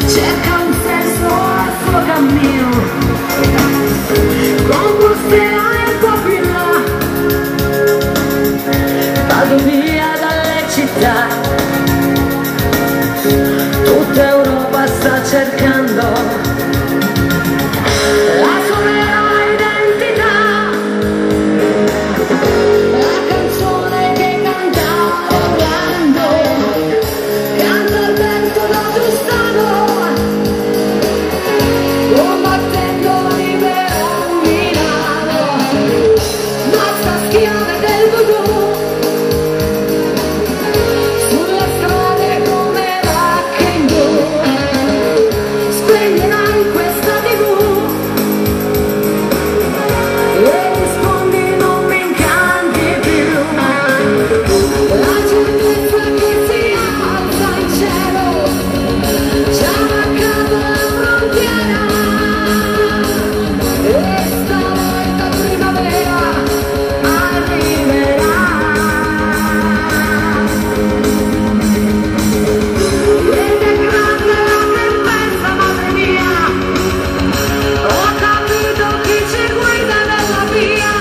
cerca un senso al suo cammino, con bustera e un po' più in là, vado via dalle città, tutta Europa sta cercando la sua vera identità, la canzone che canta Orlando, canta Alberto da Giustano, combattendo libero Milano, basta schiave del voodoo, sulle strade come vacche in blu, spegnerai questa TV e rispondi non mi incanti più, la certezza che si alza in cielo, ci ha marcato la frontiera, e stavolta primavera arriverà. Ed è grande la tempesta, madre mia, ho capito chi ci guida nella via,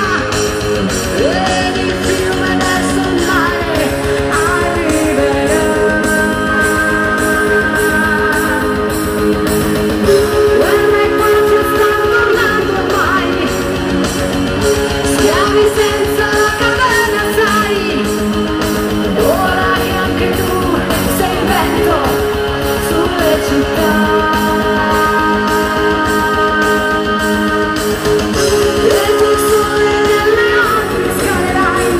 ed il fiume verso il mare arriverà. Guarda i quattro stanno tornando ormai, schiavi senza la catena, sai, ora che anche tu sei vento sulle città. E tu il sole nelle Alpi scalerai,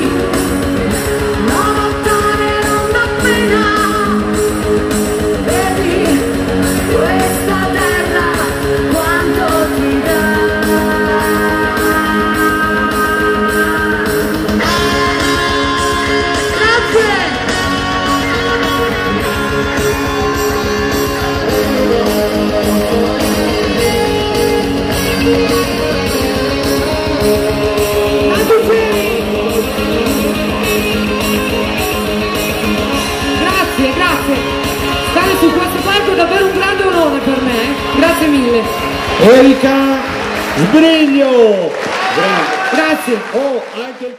non lottare non dà pena, vedi questa terra quanto ti dà. Grazie! Grazie, grazie. Stare su questo palco è davvero un grande onore per me. Grazie mille. Erika Sbriglio. Grazie. Oh, anche il